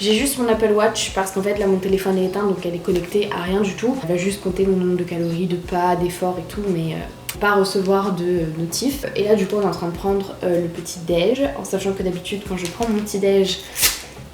J'ai juste mon Apple Watch parce qu'en fait là mon téléphone est éteint, donc elle est connectée à rien du tout. Elle va juste compter mon nombre de calories, de pas, d'efforts et tout, mais pas recevoir de notifs. Et là du coup on est en train de prendre le petit déj, en sachant que d'habitude quand je prends mon petit déj,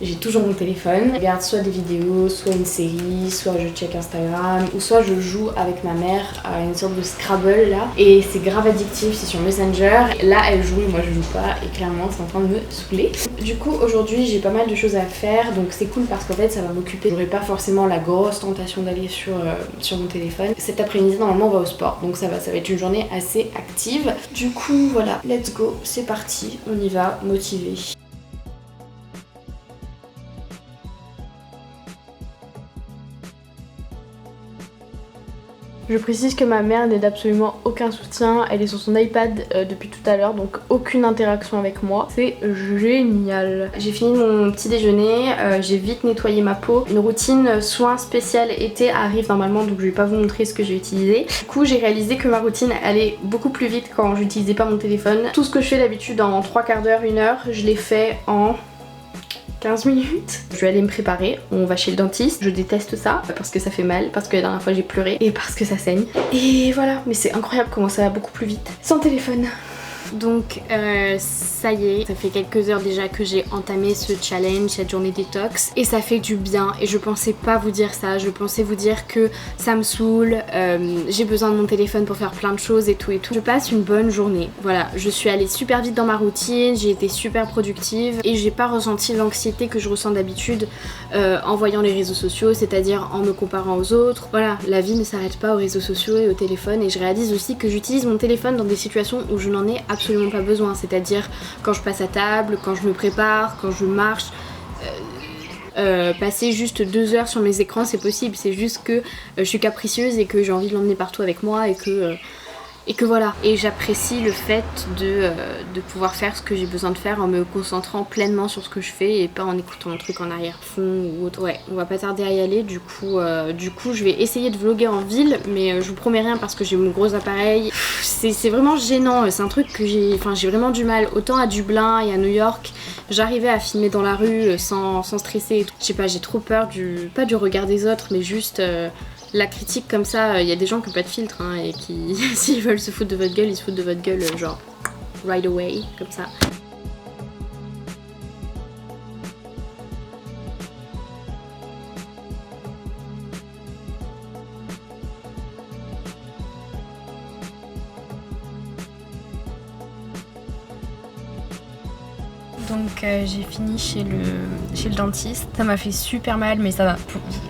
j'ai toujours mon téléphone. Je regarde soit des vidéos, soit une série, soit je check Instagram, ou soit je joue avec ma mère à une sorte de Scrabble là. Et c'est grave addictif, c'est sur Messenger. Là elle joue, moi je joue pas, et clairement c'est en train de me saouler. Du coup aujourd'hui j'ai pas mal de choses à faire, donc c'est cool parce qu'en fait ça va m'occuper. J'aurai pas forcément la grosse tentation d'aller sur mon téléphone. Cet après-midi normalement on va au sport, donc ça va être une journée assez active. Du coup voilà, let's go, c'est parti, on y va, motivé. Je précise que ma mère n'aide absolument aucun soutien, elle est sur son iPad depuis tout à l'heure, donc aucune interaction avec moi. C'est génial. J'ai fini mon petit déjeuner, j'ai vite nettoyé ma peau. Une routine soin spécial été arrive normalement, donc je vais pas vous montrer ce que j'ai utilisé. Du coup j'ai réalisé que ma routine allait beaucoup plus vite quand j'utilisais pas mon téléphone. Tout ce que je fais d'habitude en 3 quarts d'heure, 1 heure, je l'ai fait en 15 minutes. Je vais aller me préparer, on va chez le dentiste. Je déteste ça parce que ça fait mal, parce que la dernière fois j'ai pleuré et parce que ça saigne. Et voilà, mais c'est incroyable comment ça va beaucoup plus vite sans téléphone. Donc ça y est, ça fait quelques heures déjà que j'ai entamé ce challenge, cette journée détox, et ça fait du bien. Et je pensais pas vous dire ça, je pensais vous dire que ça me saoule, j'ai besoin de mon téléphone pour faire plein de choses et tout et tout. Je passe une bonne journée, voilà, je suis allée super vite dans ma routine, j'ai été super productive et j'ai pas ressenti l'anxiété que je ressens d'habitude en voyant les réseaux sociaux, c'est-à-dire en me comparant aux autres. Voilà, la vie ne s'arrête pas aux réseaux sociaux et au téléphone, et je réalise aussi que j'utilise mon téléphone dans des situations où je n'en ai absolument pas besoin, c'est-à-dire quand je passe à table, quand je me prépare, quand je marche. Passer juste 2 heures sur mes écrans c'est possible, c'est juste que je suis capricieuse et que j'ai envie de l'emmener partout avec moi et que voilà. Et j'apprécie le fait de pouvoir faire ce que j'ai besoin de faire en me concentrant pleinement sur ce que je fais et pas en écoutant un truc en arrière-fond ou autre. Ouais, on va pas tarder à y aller, du coup je vais essayer de vlogger en ville, mais je vous promets rien parce que j'ai mon gros appareil. C'est vraiment gênant, c'est un truc que j'ai vraiment du mal. Autant à Dublin et à New York, j'arrivais à filmer dans la rue sans stresser et tout. Je sais pas, j'ai trop peur pas du regard des autres, mais juste la critique comme ça. Il y a des gens qui ont pas de filtre hein, et qui s'ils veulent se foutre de votre gueule, ils se foutent de votre gueule genre right away, comme ça. Donc j'ai fini chez le dentiste. Ça m'a fait super mal, mais ça va.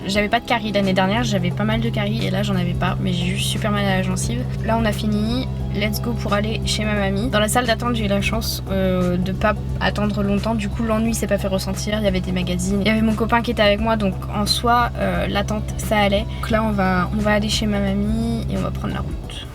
J'avais pas de caries l'année dernière, j'avais pas mal de caries et là j'en avais pas, mais j'ai juste super mal à la gencive. Là on a fini, let's go pour aller chez ma mamie. Dans la salle d'attente j'ai eu la chance de pas attendre longtemps, du coup l'ennui s'est pas fait ressentir, il y avait des magazines, il y avait mon copain qui était avec moi, donc en soi l'attente ça allait. Donc là on va aller chez ma mamie et on va prendre la route.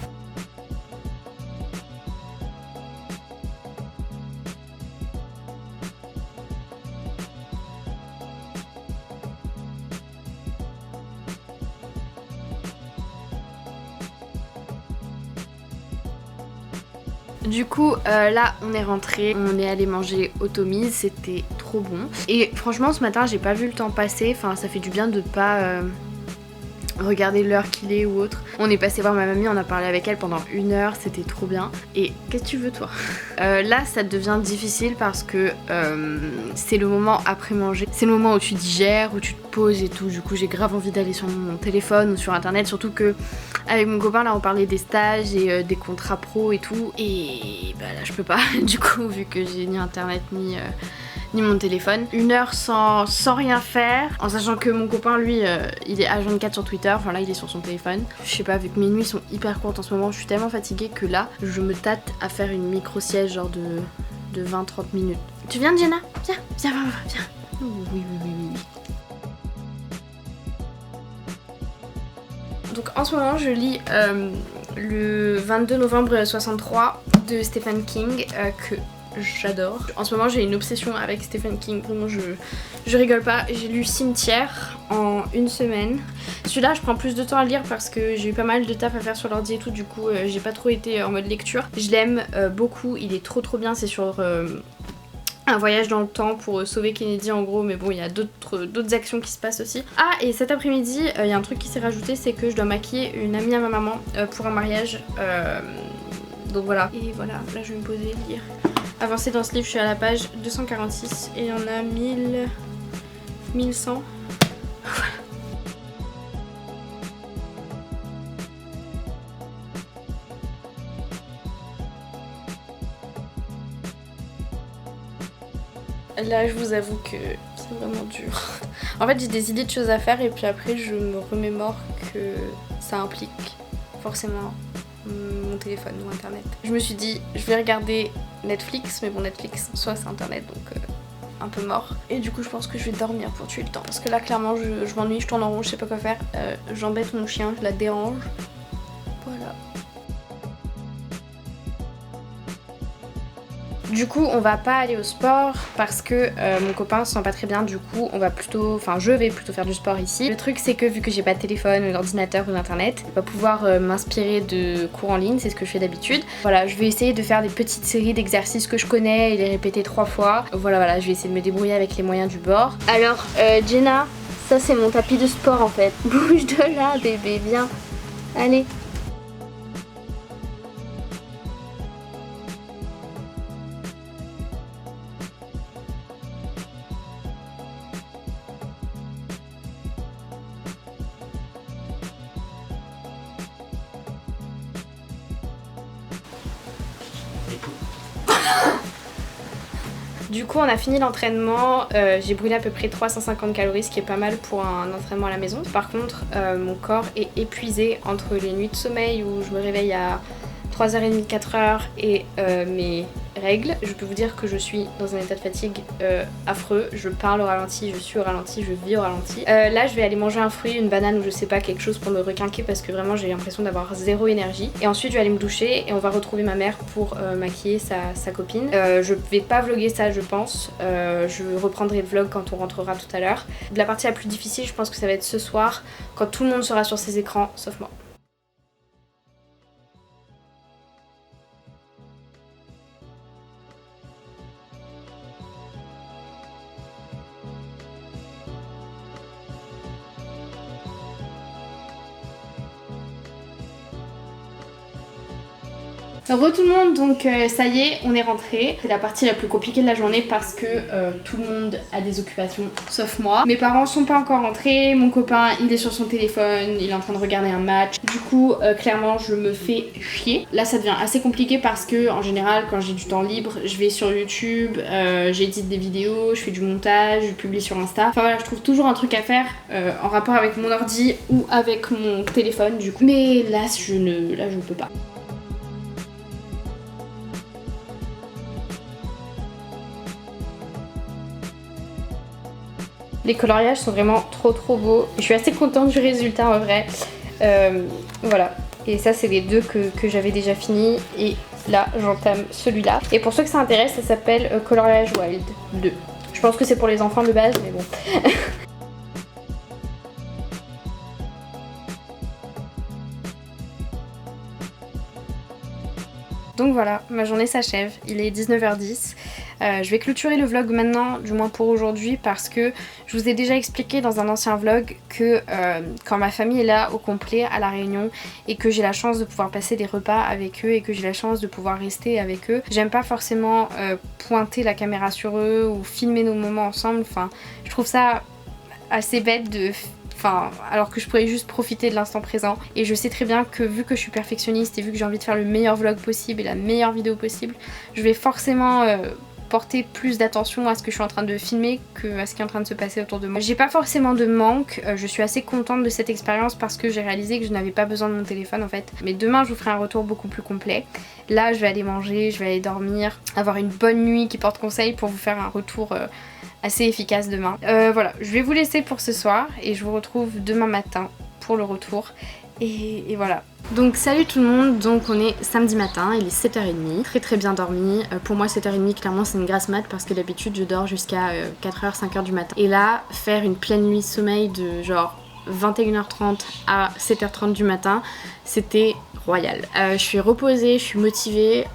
Du coup là on est rentré, on est allé manger au Tommy's, c'était trop bon. Et franchement ce matin j'ai pas vu le temps passer, enfin ça fait du bien de pas regarder l'heure qu'il est ou autre. On est passé voir ma mamie, on a parlé avec elle pendant 1 heure, c'était trop bien. Et qu'est-ce que tu veux toi? Là ça devient difficile parce que c'est le moment après manger. C'est le moment où tu digères, où tu te poses et tout. Du coup j'ai grave envie d'aller sur mon téléphone ou sur internet. Surtout que avec mon copain là on parlait des stages et des contrats pro et tout. Et bah là je peux pas du coup vu que j'ai ni internet ni mon téléphone. 1 heure sans rien faire, en sachant que mon copain lui il est H24 sur Twitter, enfin là il est sur son téléphone. Je sais pas, vu que mes nuits sont hyper courtes en ce moment, je suis tellement fatiguée que là je me tâte à faire une micro-sieste genre de 20-30 minutes. Tu viens Jenna? Viens. Oui. Donc en ce moment je lis le 22 novembre 63 de Stephen King que j'adore. En ce moment j'ai une obsession avec Stephen King, vraiment je rigole pas. J'ai lu Cimetière en 1 semaine. Celui-là je prends plus de temps à le lire parce que j'ai eu pas mal de taf à faire sur l'ordi et tout, du coup j'ai pas trop été en mode lecture. Je l'aime beaucoup, il est trop bien, c'est sur un voyage dans le temps pour sauver Kennedy en gros, mais bon il y a d'autres actions qui se passent aussi. Ah, et cet après-midi il y a un truc qui s'est rajouté, c'est que je dois maquiller une amie à ma maman pour un mariage, donc voilà. Et voilà, là je vais me poser, lire. Avancer dans ce livre, je suis à la page 246 et il y en a 1100. Voilà. Là je vous avoue que c'est vraiment dur. En fait j'ai des idées de choses à faire et puis après je me remémore que ça implique forcément mon téléphone ou internet. Je me suis dit je vais regarder Netflix, mais bon Netflix soit c'est internet donc un peu mort. Et du coup je pense que je vais dormir pour tuer le temps. Parce que là clairement je m'ennuie, je tourne en rond, je sais pas quoi faire. J'embête mon chien, je la dérange. Voilà. Du coup on va pas aller au sport parce que mon copain se sent pas très bien, du coup on va plutôt, enfin je vais plutôt faire du sport ici. Le truc c'est que vu que j'ai pas de téléphone ou d'ordinateur ou d'internet, je vais pas pouvoir m'inspirer de cours en ligne, c'est ce que je fais d'habitude. Voilà, je vais essayer de faire des petites séries d'exercices que je connais et les répéter 3 fois. Voilà, je vais essayer de me débrouiller avec les moyens du bord. Alors Jenna, ça c'est mon tapis de sport en fait. Bouge de là bébé, viens. Allez. Du coup on a fini l'entraînement, j'ai brûlé à peu près 350 calories, ce qui est pas mal pour un entraînement à la maison. Par contre mon corps est épuisé entre les nuits de sommeil où je me réveille à 3h30, 4h et mes règles. Je peux vous dire que je suis dans un état de fatigue affreux, je parle au ralenti, je suis au ralenti, je vis au ralenti. Là je vais aller manger un fruit, une banane ou je sais pas, quelque chose pour me requinquer parce que vraiment j'ai l'impression d'avoir zéro énergie. Et ensuite je vais aller me doucher et on va retrouver ma mère pour maquiller sa copine. Je vais pas vlogger ça je pense, je reprendrai le vlog quand on rentrera tout à l'heure. La partie la plus difficile je pense que ça va être ce soir quand tout le monde sera sur ses écrans sauf moi. Re tout le monde, donc ça y est, on est rentré. C'est la partie la plus compliquée de la journée parce que tout le monde a des occupations sauf moi. Mes parents sont pas encore rentrés, mon copain il est sur son téléphone, il est en train de regarder un match. Du coup clairement je me fais chier. Là ça devient assez compliqué parce que en général quand j'ai du temps libre je vais sur YouTube, j'édite des vidéos, je fais du montage, je publie sur Insta. Enfin voilà, je trouve toujours un truc à faire en rapport avec mon ordi ou avec mon téléphone du coup. Mais là je ne peux pas. Les coloriages sont vraiment trop beaux. Je suis assez contente du résultat en vrai. Voilà. Et ça c'est les deux que j'avais déjà fini. Et là j'entame celui-là. Et pour ceux que ça intéresse, ça s'appelle Coloriage Wild 2. Je pense que c'est pour les enfants de base mais bon. Donc voilà, ma journée s'achève, il est 19h10. Je vais clôturer le vlog maintenant, du moins pour aujourd'hui, parce que je vous ai déjà expliqué dans un ancien vlog que quand ma famille est là au complet à La Réunion et que j'ai la chance de pouvoir passer des repas avec eux et que j'ai la chance de pouvoir rester avec eux, j'aime pas forcément pointer la caméra sur eux ou filmer nos moments ensemble. Enfin, je trouve ça assez bête de... alors que je pourrais juste profiter de l'instant présent. Et je sais très bien que vu que je suis perfectionniste et vu que j'ai envie de faire le meilleur vlog possible et la meilleure vidéo possible, je vais forcément porter plus d'attention à ce que je suis en train de filmer que à ce qui est en train de se passer autour de moi. J'ai pas forcément de manque, je suis assez contente de cette expérience parce que j'ai réalisé que je n'avais pas besoin de mon téléphone en fait. Mais demain je vous ferai un retour beaucoup plus complet. Là je vais aller manger, je vais aller dormir, avoir une bonne nuit qui porte conseil pour vous faire un retour assez efficace demain. Voilà, je vais vous laisser pour ce soir et je vous retrouve demain matin pour le retour. Et voilà. Donc salut tout le monde, donc on est samedi matin, il est 7h30, très bien dormi. Pour moi 7h30 clairement c'est une grasse mat parce que d'habitude je dors jusqu'à 4h, 5h du matin. Et là, faire une pleine nuit sommeil de genre 21h30 à 7h30 du matin, c'était royal. Je suis reposée, je suis motivée.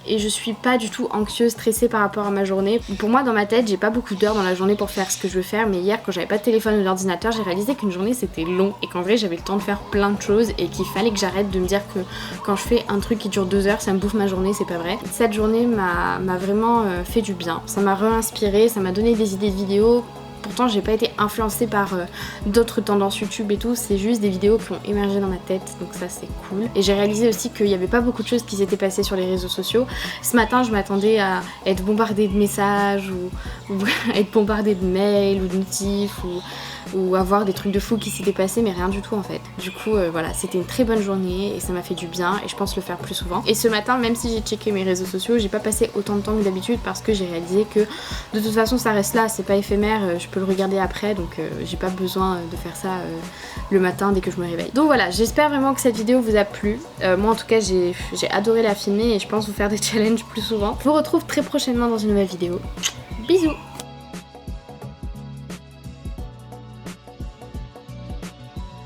et je suis pas du tout anxieuse, stressée par rapport à ma journée. Pour moi dans ma tête j'ai pas beaucoup d'heures dans la journée pour faire ce que je veux faire, mais hier quand j'avais pas de téléphone ou d'ordinateur j'ai réalisé qu'une journée c'était long et qu'en vrai j'avais le temps de faire plein de choses et qu'il fallait que j'arrête de me dire que quand je fais un truc qui dure 2 heures ça me bouffe ma journée, c'est pas vrai. Cette journée m'a vraiment fait du bien, ça m'a re-inspiré, ça m'a donné des idées de vidéos. Pourtant j'ai pas été influencée par d'autres tendances YouTube et tout, c'est juste des vidéos qui ont émergé dans ma tête, donc ça c'est cool. Et j'ai réalisé aussi qu'il n'y avait pas beaucoup de choses qui s'étaient passées sur les réseaux sociaux. Ce matin je m'attendais à être bombardée de messages ou à être bombardée de mails ou de notifs ou avoir des trucs de fou qui s'étaient passés, mais rien du tout en fait. Du coup voilà, c'était une très bonne journée et ça m'a fait du bien et je pense le faire plus souvent. Et ce matin, même si j'ai checké mes réseaux sociaux, j'ai pas passé autant de temps que d'habitude parce que j'ai réalisé que de toute façon ça reste là, c'est pas éphémère, je peux le regarder après, donc j'ai pas besoin de faire ça le matin dès que je me réveille. Donc voilà, j'espère vraiment que cette vidéo vous a plu. Moi en tout cas j'ai adoré la filmer et je pense vous faire des challenges plus souvent. Je vous retrouve très prochainement dans une nouvelle vidéo. Bisous!